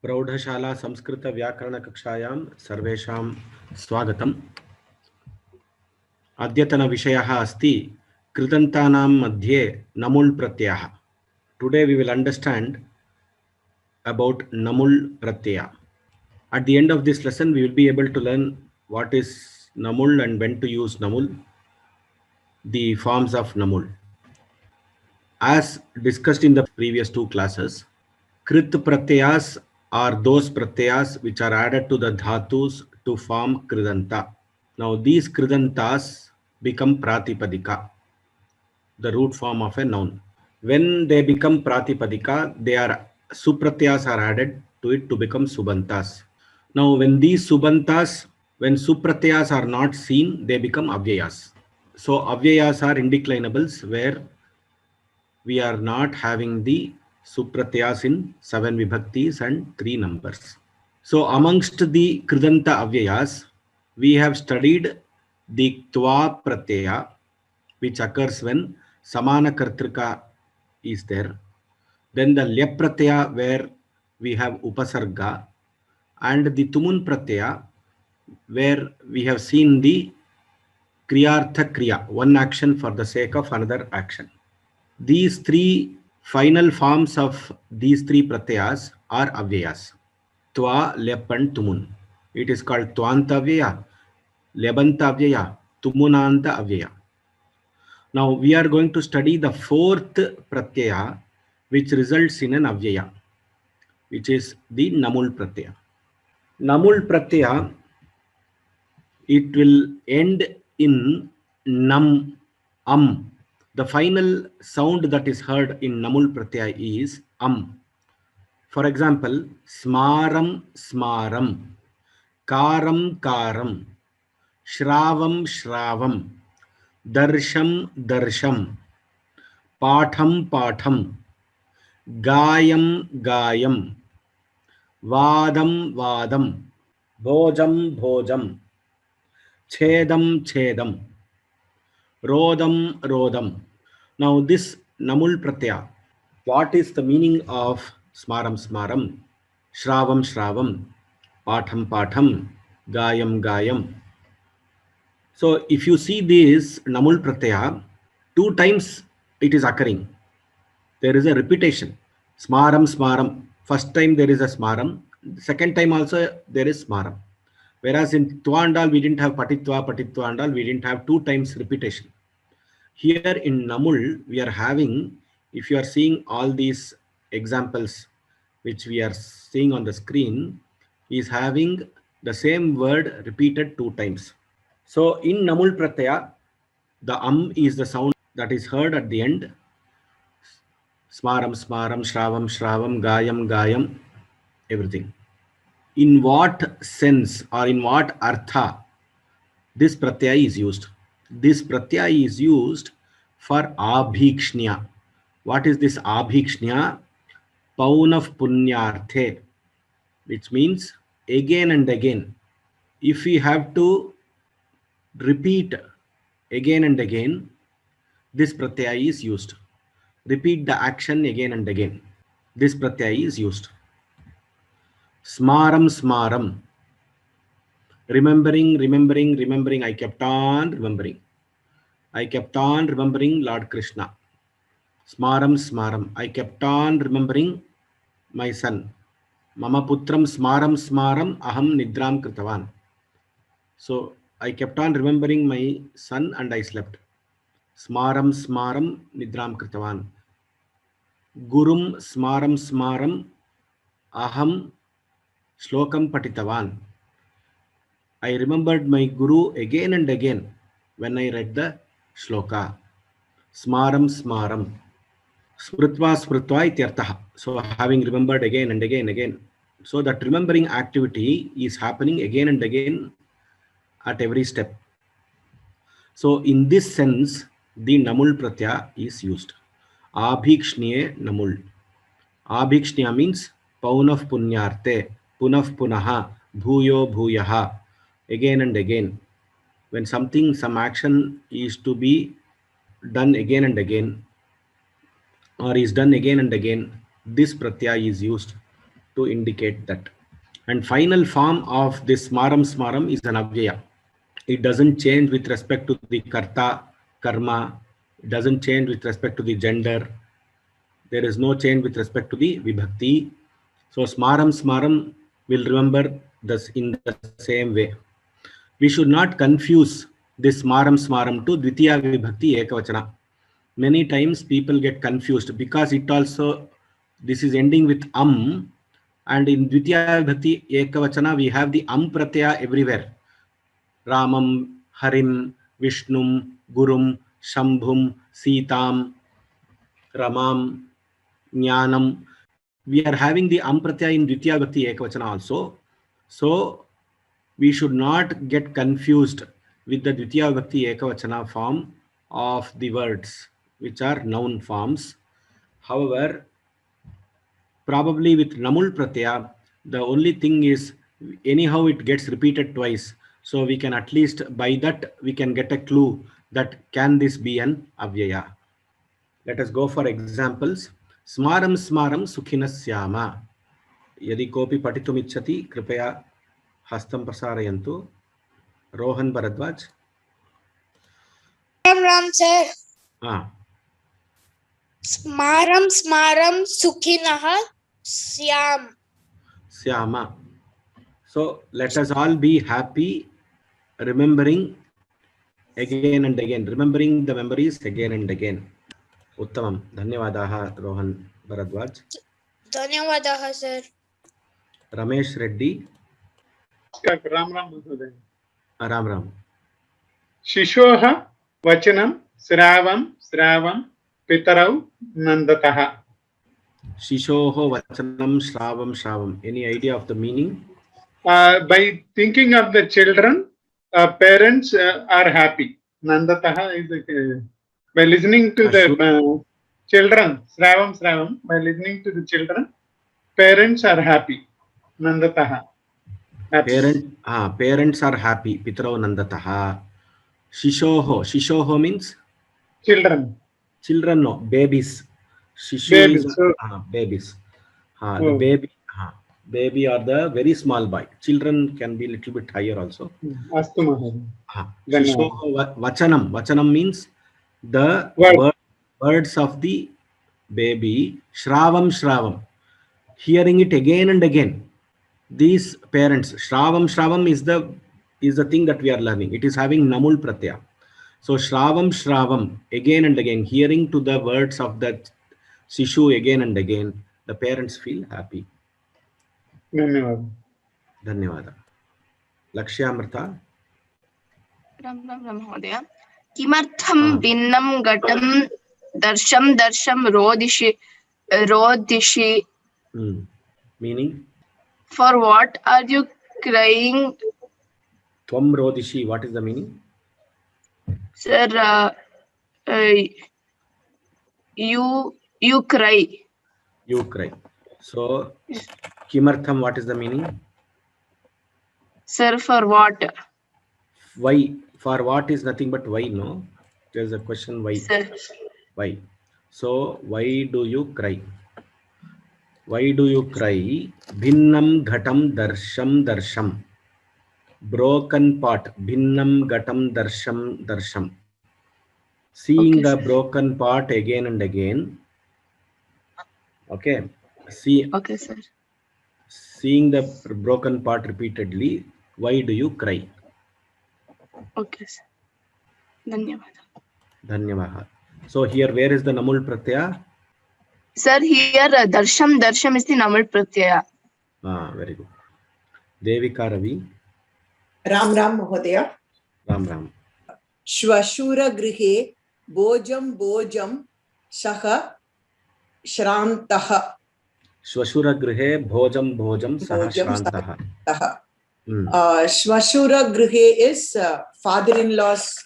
प्रौढशाला संस्कृत व्याकरण कक्षायां सर्वेषां स्वागतम्। अद्यतन विषयः अस्ति कृदन्तानां मध्ये नमुल् प्रत्ययः। Today we will understand about namul pratyaya. At the end of this lesson we will be able to learn what is namul and when to use namul, the forms of namul. As discussed in the previous two classes, Krit pratyayas are those pratyayas which are added to the dhatus to form kridanta. Now these kridantas become pratipadika, the root form of a noun. When they become pratipadika, supratyas are added to it to become subantas. Now when these subantas, when supratyas are not seen, they become avyayas. So avyayas are indeclinables where we are not having the supratyas in 7 vibhaktis and 3 numbers. So amongst the kridanta avyayas, we have studied the twa pratyaya, which occurs when samana kartrika is there. Then the lep pratyaya where we have upasarga, and the tumun pratyaya where we have seen the kriyartha kriya, one action for the sake of another action. These three final forms of these three pratyayas are avyayas. Twa, lep and tumun. It is called twanta avyaya, lebanta avyaya, tumunanta avyaya. Now we are going to study the fourth pratyaya which results in an avyaya, which is the namul pratyaya. Namul pratyaya, it will end in nam, am. The final sound that is heard in namul pratyaya is am. For example, smaram, smaram, karam, karam, shravam, shravam, darsham, darsham, patham, patham, gayam, gayam, vadam, vadam, bhojam, bhojam, chedam, chedam, rodam, rodam. Now this namul pratyaya, what is the meaning of smaram, smaram, shravam, shravam, patham, patham, gayam, gayam? So if you see this namul pratyaya, two times it is occurring. There is a repetition. Smaram, smaram. First time there is a smaram. Second time also there is smaram. Whereas in Twandal we didn't have patitwa, patitwa and all. We didn't have two times repetition. Here in namul we are having, if you are seeing all these examples which we are seeing on the screen, is having the same word repeated two times. So in namul pratyaya, the is the sound that is heard at the end. Smaram, smaram, shravam, shravam, gayam, gayam, everything. In what sense or in what artha this pratyaya is used? This pratyaya is used for abhikshnya. What is this abhikshnya? Paunaf punyarthe, which means again and again. If we have to repeat again and again, this pratyaya is used. Repeat the action again and again. This pratyaya is used. Smaram, smaram. Remembering, remembering, remembering. I kept on remembering. I kept on remembering Lord Krishna. Smaram, smaram. I kept on remembering my son. Mama putram smaram, smaram. Aham nidram kritavan. So I kept on remembering my son and I slept. Smaram, smaram, nidram kritavan. Gurum, smaram, smaram. Aham shlokam patitavan. I remembered my guru again and again when I read the shloka. Smaram, smaram. Smritva, smritva ityartah. So having remembered again and again. So that remembering activity is happening again and again at every step. So in this sense, the namul pratyaya is used. Abhikshniye namul. Abhikshniya means paunaf punyarte, punaf punaha, bhuyo bhuyaha, again and again. When something, some action is to be done again and again, or is done again and again, this pratyaya is used. to indicate that. And final form of this smaram smaram is an avyaya. It doesn't change with respect to the karta, karma. It doesn't change with respect to the gender. There is no change with respect to the vibhakti. So smaram smaram will remember this in the same way. We should not confuse this smaram smaram to dvitiya vibhakti ekavachana. Many times people get confused because it also, this is ending with and in dvitiya vibhakti ekavachana we have the pratyaya everywhere. Ramam, Harim, Vishnum, Gurum, Shambhum, Sitam, Ramam, Jnanam. We are having the pratyaya in dvitiya vibhakti ekavachana also. So we should not get confused with the dvitiya vibhakti ekavachana form of the words, which are noun forms. However, probably with namul pratyaya, the only thing is anyhow it gets repeated twice. So we can at least by that we can get a clue that can this be an avyaya. Let us go for examples. Smaram smaram sukhinasyama. Yadi kopi patitum ichchati kripaya hastam prasarayantu. Rohan Bharadwaj. Ram sir. Ah. Smaram smaram sukhinah syam. Syama. So let us all be happy, remembering again and again, remembering the memories again and again. Uttamam. Dhanyavadaha Rohan Bharadwaj. Dhanyavadaha sir. Ramesh Reddy. Ram Ram. Ram Ram. Shishoha Vachanam Sravam Pitarau Nandataha. Shishoho Vachanam Shravam. Any idea of the meaning? By thinking of the children, parents are happy. Nandataha is by listening to the children. Sravam. By listening to the children, parents are happy. Nandataha. Parents are happy. Pitarau Nandataha. Shishoho means? Children. Children, no. Babies. Shishu babies. Is babies. The baby or the very small boy. Children can be a little bit higher also. Astu Shishoho Vachanam. Vachanam means the words of the baby. Shravam. Hearing it again and again. These parents, Shravam is the thing that we are learning. It is having namul pratyaya. So Shravam, again and again, hearing to the words of that Shishu again and again, the parents feel happy. Dhanyavada. Lakshyamrita. Ram Mahodaya. Kimartham Binnam Gatam Darsham Rodishi. Meaning? For what are you crying? Tvam Rodishi. What is the meaning? Sir, you cry. You cry. So, Kimartham, what is the meaning? Sir, for what? Why? For what is nothing but why, no? There's a question, why? Sir. Why? So, why do you cry? Why do you cry? Bhinnam ghatam darsham. Broken pot. Bhinnam ghatam darsham. Seeing the broken pot again and again. Okay. Okay, sir. Seeing the broken pot repeatedly, why do you cry? Okay, sir. Dhanyavada. So here, where is the namul pratyaya? Sir, here darsham is the namul pratyaya. Very good. Devika Ravi. Ram Mahodaya. Ram. Shvashura grihe bojam saha shrantaha. Shvashura grihe bojam saha shrantaha. Shvashura grihe is father-in-law's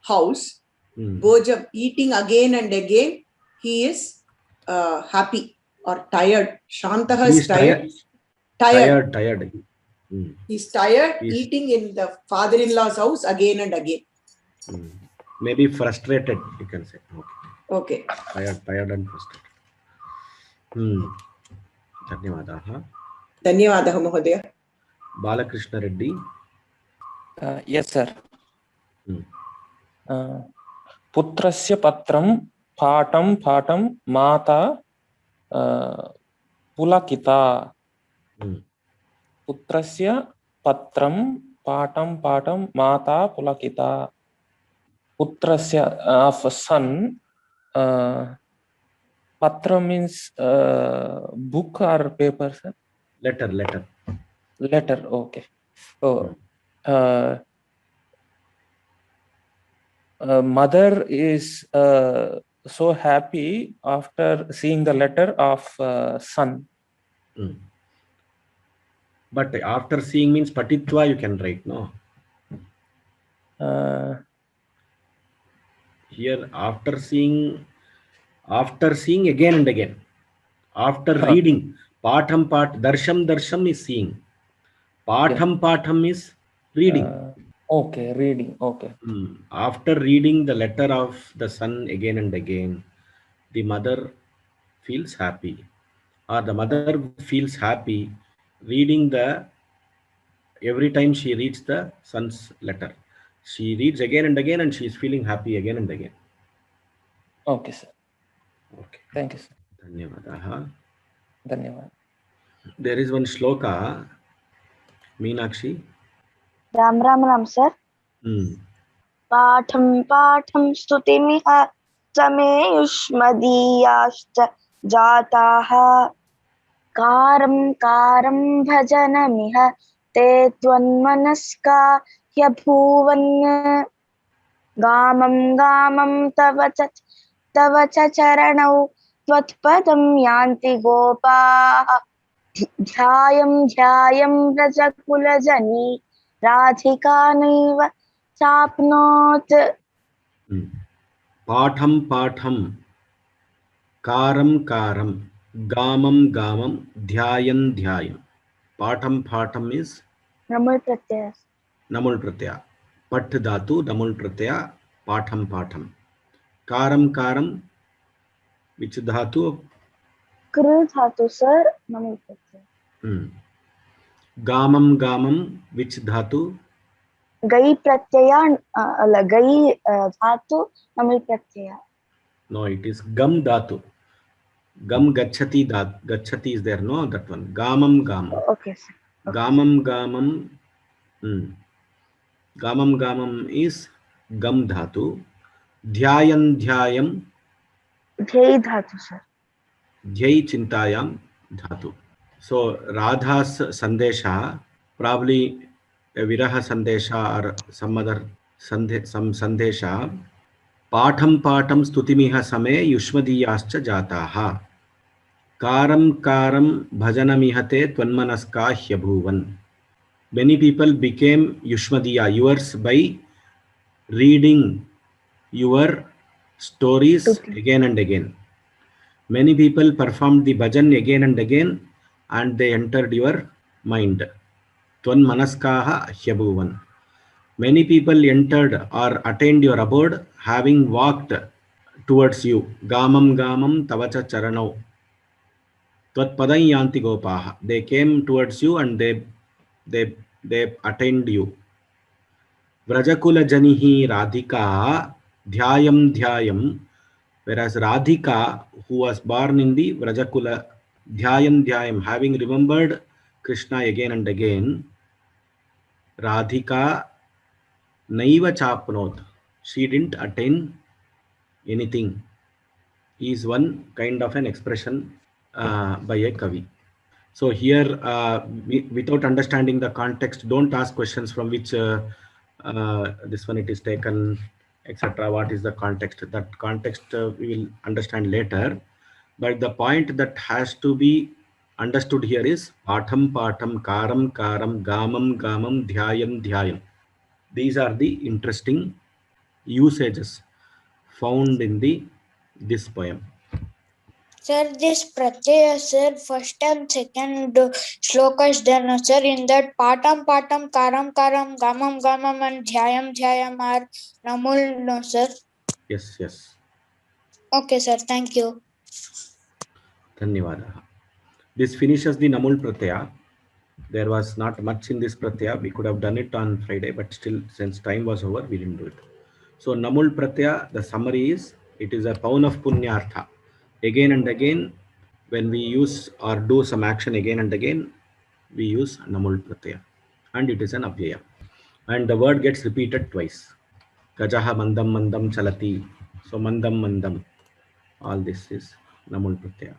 house. Bojam, eating again and again, he is happy or tired. Shrantaha is tired. Tired. He's tired eating in the father-in-law's house again and again. Maybe frustrated, you can say. Okay. Tired and frustrated. धन्यवादाः. धन्यवादः महोदय. Balkrishna Reddy. Yes, sir. Hmm. पुत्रस्य पत्रं पाठं पाठं माता Pulkita. Hmm. पुत्रस्य पत्रं पाठं पाठं माता पुलकिता. पुत्रस्य of son. Patra means book or paper, sir? Letter. Letter, okay. So, mother is so happy after seeing the letter of son. Hmm. But after seeing means patitva you can write, no? Here after seeing again and again. After reading, patham darsham is seeing. Patham is reading. Okay, reading. Okay. After reading the letter of the son again and again, the mother feels happy, or the mother feels happy reading every time she reads the son's letter. She reads again and again and she is feeling happy again and again. Okay, sir. Okay. Thank you, sir. Dhanyawad. There is one shloka, Meenakshi. Ram, sir. Patham patham stutimiha same yushmadiyashcha jataha karam karam bhajanamiha te tvanmanaska yabhuvan gamam gamam tava cha charanau tvatpadam yanti gopaha dhyayam rajakulajani Radhika naiva chapnot. Patham karam gamam dhyayam. Patham is Namul pratyaya. Pat dhatu namul pratyaya. Patham. Karam which dhatu? Kru dhatu, sir. Namul pratyaya. Gamam which dhatu? Gai pratyaya. Gai dhatu namul pratyaya. No, it is gam dhatu. Gam gachati is there, no? That one. Gamam. Okay, sir. Okay. Gamam is gam dhatu. Dhyayam. Dhyay dhatu, sir. Dhyay chintayam dhatu. So Radha's sandesha, probably a viraha sandesha or some other sandesha. Patham stutimiha same yushmadiyascha jataha. Karam bhajanamihate tvanmanaska hyabhuvan. Many people became yushmadiya, yours, by reading your stories again and again. Many people performed the bhajan again and again and they entered your mind. Tvanmanaskaha hyabhuvan. Many people entered or attained your abode having walked towards you. Gamam tavacha charanau. Tvatpadam yanti gopaha. They came towards you and they attained you. Vrajakula janihi Radhika dhyayam. Whereas Radhika, who was born in the Vrajakula, dhyayam, having remembered Krishna again and again, Radhika naiva chapnot. She didn't attain anything. Is one kind of an expression by a Kavi. So here, without understanding the context, don't ask questions from which this one it is taken, etc. What is the context? That context we will understand later. But the point that has to be understood here is patham, karam, gamam, dhyayam. These are the interesting usages found in this poem. Sir, this pratyaya, sir, first and second shlokas there, sir, in that patam, karam, gamam, and dhyayam are namul, no, sir? Yes. Okay, sir, thank you. Dhanyawadaha. This finishes the Namul Pratyaya. There was not much in this Pratyaya. We could have done it on Friday, but still, since time was over, we didn't do it. So Namul Pratyaya, the summary is, it is a paun of Punyartha. Again and again, when we use or do some action again and again, we use Namul Pratyaya. And it is an Abhyaya. And the word gets repeated twice. Gajaha mandam mandam chalati. So mandam mandam. All this is Namul Pratyaya.